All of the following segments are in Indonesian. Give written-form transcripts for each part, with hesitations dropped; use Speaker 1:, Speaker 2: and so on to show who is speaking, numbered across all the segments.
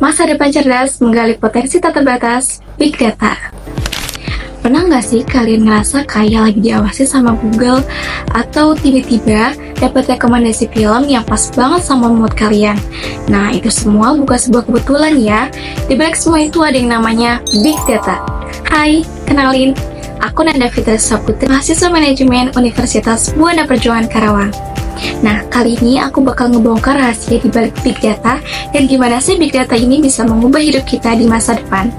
Speaker 1: Masa depan cerdas menggali potensi tak terbatas, Big Data. Pernah nggak sih kalian ngerasa kayak lagi diawasi sama Google atau tiba-tiba dapat rekomendasi film yang pas banget sama mood kalian? Nah, itu semua bukan sebuah kebetulan ya. Di balik semua itu ada yang namanya Big Data. Hai, kenalin, aku Nanda Fitri Saputra, mahasiswa manajemen Universitas Buana Perjuangan Karawang. Nah, kali ini aku bakal ngebongkar rahasia di balik Big Data dan gimana sih Big Data ini bisa mengubah hidup kita di masa depan.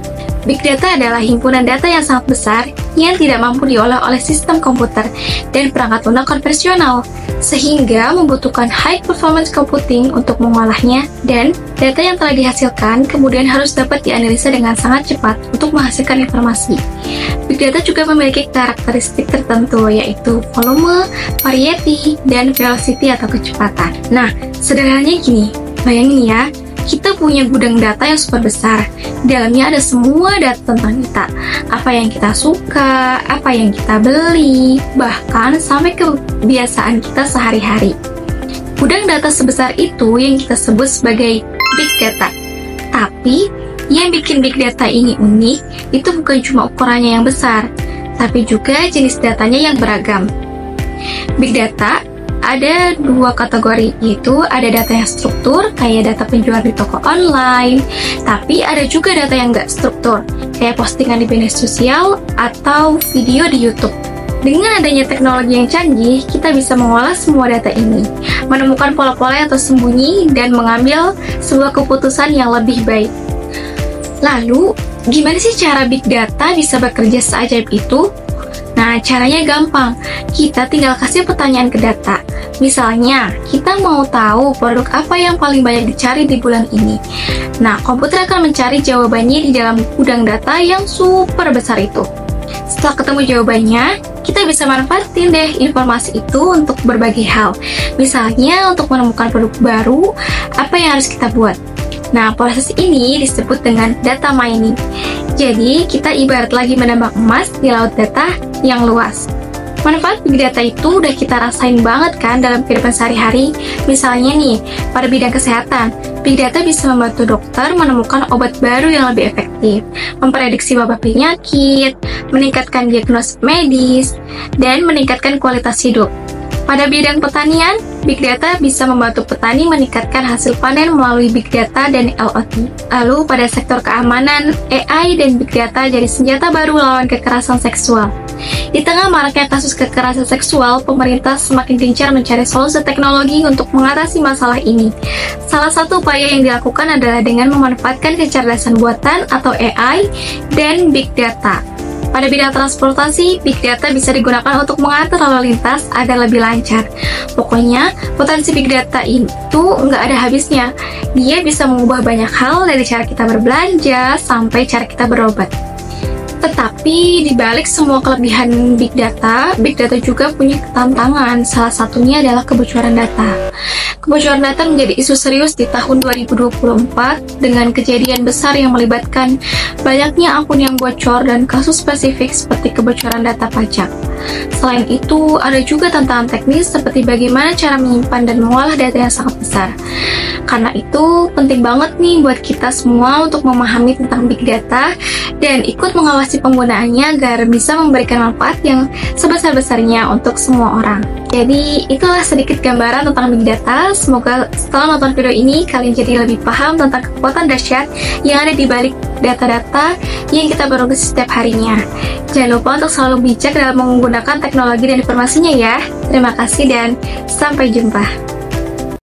Speaker 1: Big Data adalah himpunan data yang sangat besar yang tidak mampu diolah oleh sistem komputer dan perangkat lunak konvensional, sehingga membutuhkan high performance computing untuk mengolahnya, dan data yang telah dihasilkan kemudian harus dapat dianalisa dengan sangat cepat untuk menghasilkan informasi. Big Data juga memiliki karakteristik tertentu, yaitu volume, variety, dan velocity atau kecepatan. Nah, sederhananya gini, bayangin ya, kita punya gudang data yang super besar. Di dalamnya ada semua data tentang kita, apa yang kita suka, apa yang kita beli, bahkan sampai kebiasaan kita sehari-hari. Gudang data sebesar itu yang kita sebut sebagai Big Data. Tapi, yang bikin Big Data ini unik, itu bukan cuma ukurannya yang besar, tapi juga jenis datanya yang beragam. Big Data ada dua kategori, yaitu ada data yang struktur, kayak data penjualan di toko online, tapi ada juga data yang nggak struktur, kayak postingan di media sosial atau video di YouTube. Dengan adanya teknologi yang canggih, kita bisa mengolah semua data ini, menemukan pola-pola yang tersembunyi, dan mengambil sebuah keputusan yang lebih baik. Lalu, gimana sih cara Big Data bisa bekerja seajaib itu? Nah, caranya gampang. Kita tinggal kasih pertanyaan ke data. Misalnya, kita mau tahu produk apa yang paling banyak dicari di bulan ini. Nah, komputer akan mencari jawabannya di dalam gudang data yang super besar itu. Setelah ketemu jawabannya, kita bisa manfaatin deh informasi itu untuk berbagai hal. Misalnya, untuk menemukan produk baru, apa yang harus kita buat? Nah, proses ini disebut dengan data mining. Jadi, kita ibarat lagi menambang emas di laut data yang luas. Manfaat Big Data itu udah kita rasain banget kan dalam kehidupan sehari-hari. Misalnya nih, pada bidang kesehatan, Big Data bisa membantu dokter menemukan obat baru yang lebih efektif, memprediksi wabah penyakit, meningkatkan diagnosis medis, dan meningkatkan kualitas hidup. Pada bidang pertanian, Big Data bisa membantu petani meningkatkan hasil panen melalui Big Data dan IoT. Lalu pada sektor keamanan, AI dan Big Data jadi senjata baru lawan kekerasan seksual. Di tengah maraknya kasus kekerasan seksual, pemerintah semakin gencar mencari solusi teknologi untuk mengatasi masalah ini. Salah satu upaya yang dilakukan adalah dengan memanfaatkan kecerdasan buatan atau AI dan Big Data. Pada bidang transportasi, Big Data bisa digunakan untuk mengatur lalu lintas agar lebih lancar. Pokoknya, potensi Big Data itu nggak ada habisnya. Dia bisa mengubah banyak hal dari cara kita berbelanja sampai cara kita berobat. Tetapi, di balik semua kelebihan Big Data juga punya tantangan. Salah satunya adalah kebocoran data. Kebocoran data menjadi isu serius di tahun 2024 dengan kejadian besar yang melibatkan banyaknya akun yang bocor dan kasus spesifik seperti kebocoran data pajak. Selain itu, ada juga tantangan teknis seperti bagaimana cara menyimpan dan mengolah data yang sangat besar. Karena itu, penting banget nih buat kita semua untuk memahami tentang Big Data dan ikut mengawasi penggunaannya agar bisa memberikan manfaat yang sebesar-besarnya untuk semua orang. Jadi, itulah sedikit gambaran tentang Big Data. Semoga setelah nonton video ini, kalian jadi lebih paham tentang kekuatan dahsyat yang ada di balik data-data yang kita produksi setiap harinya. Jangan lupa untuk selalu bijak dalam menggunakan teknologi dan informasinya ya. Terima kasih dan sampai jumpa.